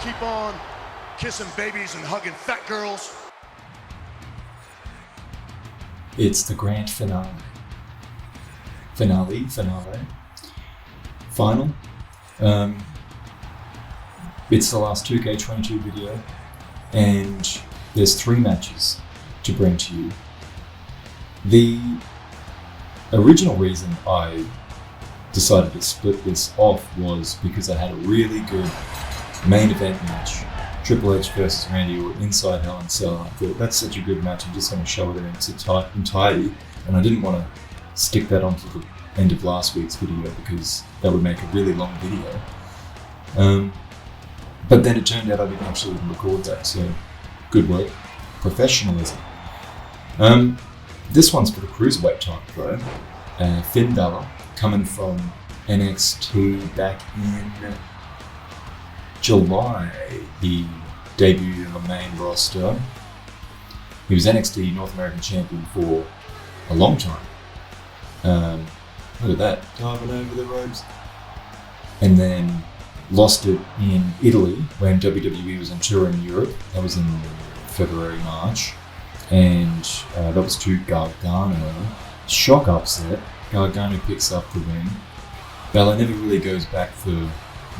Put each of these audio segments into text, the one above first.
keep on kissing babies and hugging fat girls. It's the grand finale. Final. It's the last 2K22 video, and there's 3 matches to bring to you. The original reason I decided to split this off was because I had a really good main event match, Triple H versus Randy Orton inside Hell in a Cell. I thought that's such a good match, I'm just going to show it in its entirety, and I didn't want to stick that onto the end of last week's video because that would make a really long video. But then it turned out I didn't actually even record that, so good work. Professionalism. This one's for the Cruiserweight title though. Finn Balor, coming from NXT back in July. He debuted on the main roster. He was NXT North American Champion for a long time. Look at that, diving over the ropes. And then lost it in Italy when WWE was on tour in Europe. That was in February, March. And that was to Gargano. Shock upset. Gargano picks up the win. Balor never really goes back for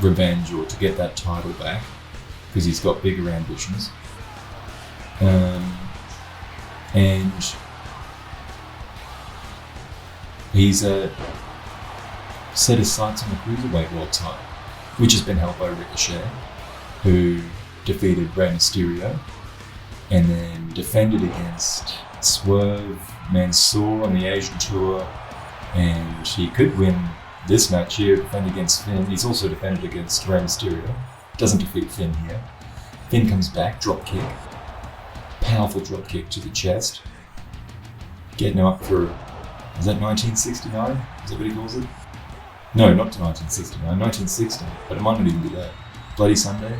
revenge or to get that title back because he's got bigger ambitions. And he's set his sights on the Cruiserweight World title, which has been held by Ricochet, who defeated Rey Mysterio, and then defended against Swerve Mansoor on the Asian tour, and he could win this match here, defend against Finn. He's also defended against Rey Mysterio, doesn't defeat Finn here. Finn comes back, drop kick, powerful drop kick to the chest, getting him up for, is that 1969? Is that what he calls it? No, not to 1969, 1960, but it might not even be that. Bloody Sunday?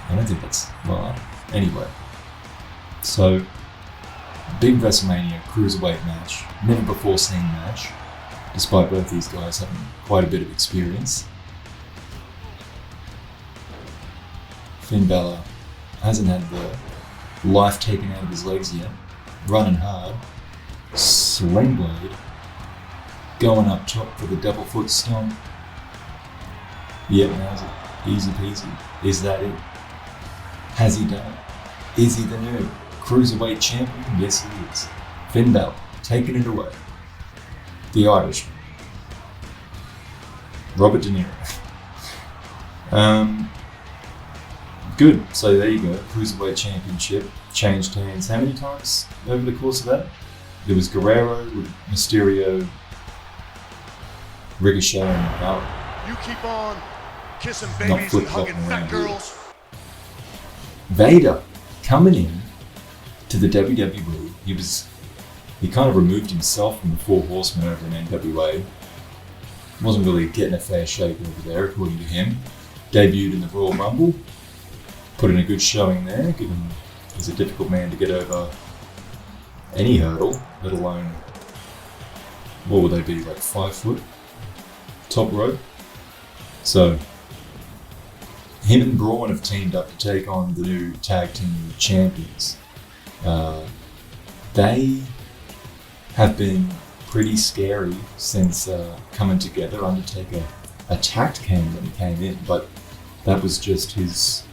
I don't think that's right. Anyway, so big WrestleMania Cruiserweight match, never before seen match, despite both these guys having quite a bit of experience. Finn Balor hasn't had the life taken out of his legs yet, running hard, sling blade, going up top for the double foot stomp. Yep, now's it. Easy peasy. Is that it? Has he done it? Is he the new Cruiserweight champion? Yes, he is. Finn Balor, taking it away. The Irishman. Robert De Niro. Good. So there you go. Cruiserweight Championship changed hands. How many times over the course of that? There was Guerrero with Mysterio, Ricochet, and Balor. You keep on kissing babies and hugging fat girls. Vader coming in to the WWE. He kind of removed himself from the 4 Horsemen over in NWA. Wasn't really getting a fair shake over there, according to him. Debuted in the Royal Rumble. Put in a good showing there, given he's a difficult man to get over any hurdle, let alone, what would they be, like 5 foot? Top rope. So, him and Braun have teamed up to take on the new tag team champions. They have been pretty scary since coming together. Undertaker attacked Kane when he came in, but that was just his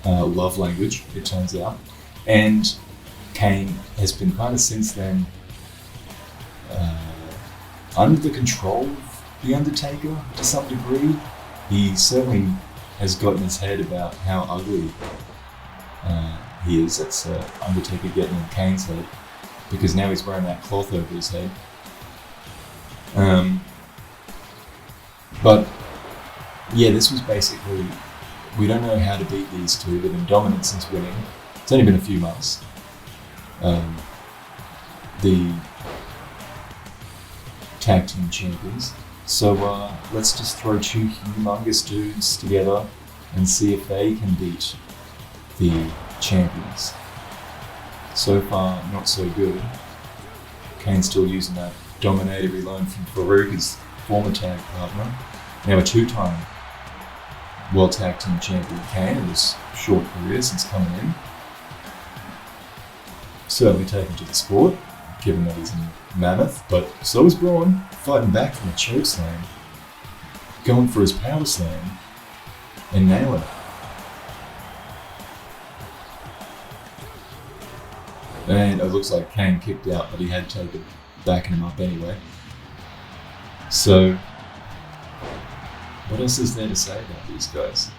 love language, it turns out. And Kane has been kind of since then under the control of the Undertaker to some degree. He certainly has gotten his head about how ugly he is. That's Undertaker getting in Kane's head, because now he's wearing that cloth over his head. But yeah, this was basically, we don't know how to beat these two. They've been dominant since winning. It's only been a few months. The tag team champions. So let's just throw 2 humongous dudes together and see if they can beat the champions. So far, not so good. Kane's still using that Dominator he learned from Farouk, his former tag partner. Now a 2-time World Tag Team Champion Kane in his short career since coming in. Certainly taken to the sport, given that he's a mammoth, but so is Braun, fighting back from a chokeslam, going for his power slam, and nailing it. And it looks like Kane kicked out, but he had Taker backing him up anyway. So, what else is there to say about these guys?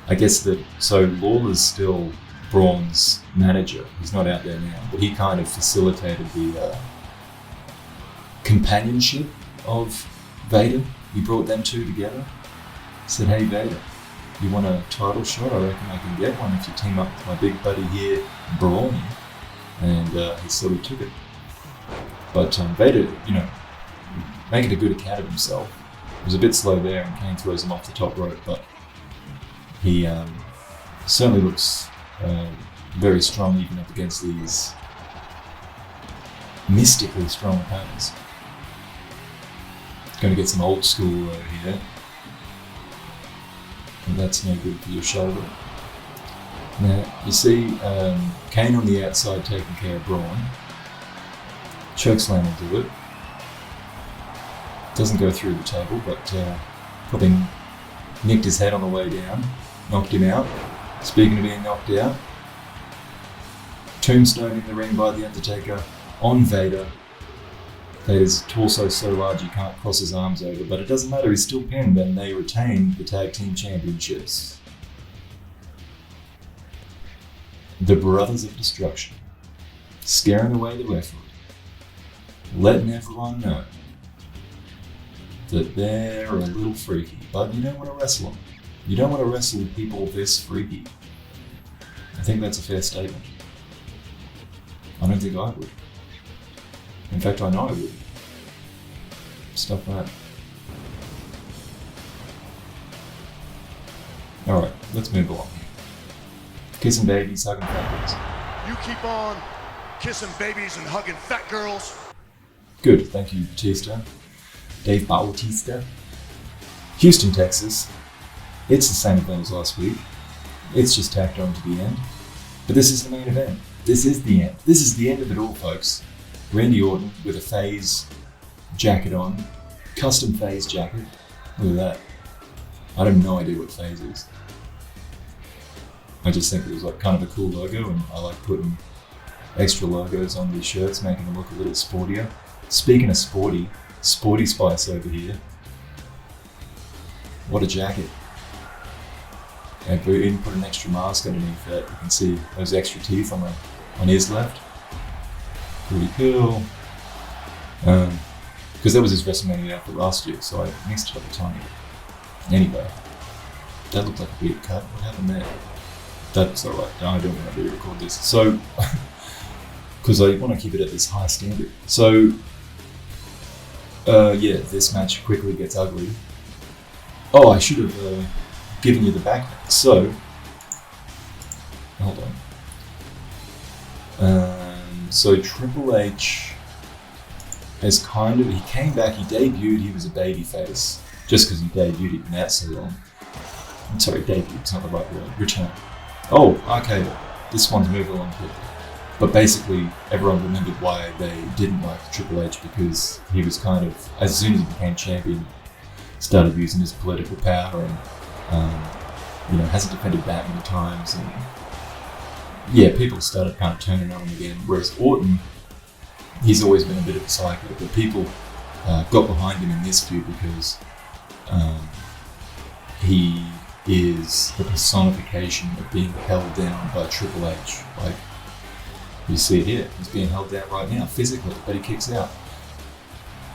I guess that, so Lawler's still Braun's manager. He's not out there now, but he kind of facilitated the companionship of Vader. He brought them two together. Said, hey Vader, you want a title shot? I reckon I can get one if you team up with my big buddy here, Braun. And he sort of took it. But Vader, making a good account of himself. He was a bit slow there, and Kane throws him off the top rope, but he certainly looks very strong even up against these mystically strong opponents. Going to get some old school here. And that's no good for your shoulder. Now, you see Kane on the outside taking care of Braun. Chokeslam will do it. Doesn't go through the table, but probably nicked his head on the way down. Knocked him out. Speaking of being knocked out, tombstone in the ring by the Undertaker on Vader. Vader's torso so large he can't cross his arms over, but it doesn't matter, he's still pinned and they retain the Tag Team Championships. The Brothers of Destruction, scaring away the referee, letting everyone know that they're a little freaky, but you don't want to wrestle them. You don't want to wrestle with people this freaky. I think that's a fair statement. I don't think I would. In fact, I know I would. Stuff that. Alright, let's move along. Kissing babies, hugging fat girls. You keep on kissing babies and hugging fat girls. Good, thank you, Batista. Dave Bautista. Houston, Texas. It's the same event as last week. It's just tacked on to the end. But this is the main event. This is the end. This is the end of it all, folks. Randy Orton with a phase jacket on. Custom phase jacket. Look at that. I have no idea what phase is. I just think it was like kind of a cool logo, and I like putting extra logos on these shirts, making them look a little sportier. Speaking of sporty, Sporty Spice over here. What a jacket. And we even put an extra mask underneath that. You can see those extra teeth on his left. Pretty cool. Because that was his WrestleMania outfit last year, so I mixed it up a tiny bit. Anyway, that looked like a weird cut. What happened there? That's alright. I don't want to re-record this. So, because I want to keep it at this high standard. So, yeah, this match quickly gets ugly. Oh, I should have given you the back. So, hold on. So Triple H has he came back, he debuted, he was a babyface. Just because he debuted, he'd been out so long. I'm sorry, debute's not the right word. Return. Oh, okay, this one's moving along quickly. But basically, everyone remembered why they didn't like Triple H, because he was kind of, as soon as he became champion, started using his political power and, hasn't defended that many times. And yeah, people started kind of turning on him again. Whereas Orton, he's always been a bit of a psycho, but people got behind him in this feud because he is the personification of being held down by Triple H. Like, you see it here, he's being held down right now, physically, but he kicks out.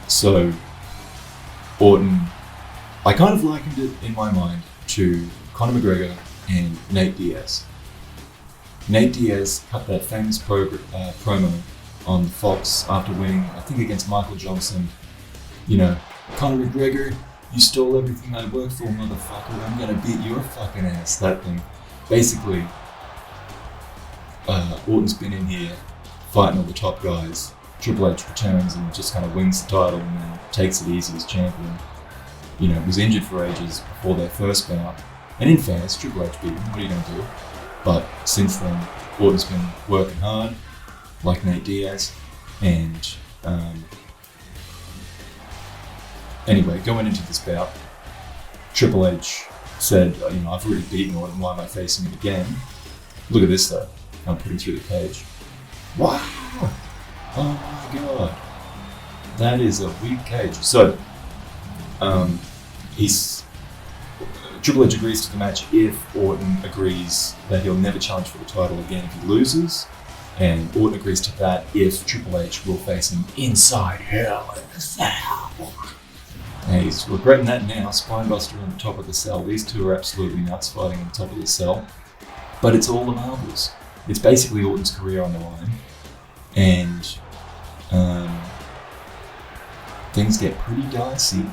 So, Orton, I kind of likened it in my mind to Conor McGregor and Nate Diaz. Nate Diaz cut that famous promo on Fox after winning, I think against Michael Johnson. Conor McGregor, you stole everything I worked for, motherfucker. I'm gonna beat your fucking ass. That thing. Basically, Orton's been in here fighting all the top guys. Triple H returns and just kind of wins the title and then takes it easy as champion. Was injured for ages before their first bout, And in fairness, Triple H beat him. What are you going to do? But since then, Orton's been working hard, like Nate Diaz, and anyway, going into this bout, Triple H said, I've already beaten Orton, why am I facing him again? Look at this though, I'm putting through the cage. Wow! Oh my god. That is a weak cage. So, Triple H agrees to the match if Orton agrees that he'll never challenge for the title again if he loses, and Orton agrees to that if Triple H will face him inside Hell in a Cell. And he's regretting that now. Spinebuster on the top of the cell. These two are absolutely nuts fighting on the top of the cell. But it's all the marbles. It's basically Orton's career on the line. And things get pretty dicey.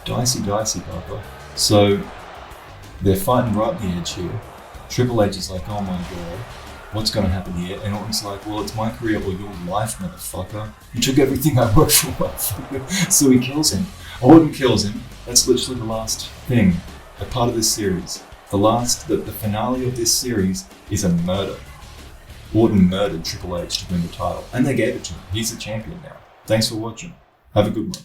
Dicey, Papa. So they're fighting right on the edge here. Triple H is like, oh my god, what's going to happen here? And Orton's like, well, it's my career or your life, motherfucker. You took everything I worked for, motherfucker. So he kills him. Orton kills him. That's literally the last thing, a part of this series. The finale of this series is a murder. Orton murdered Triple H to win the title, and they gave it to him. He's the champion now. Thanks for watching. Have a good one.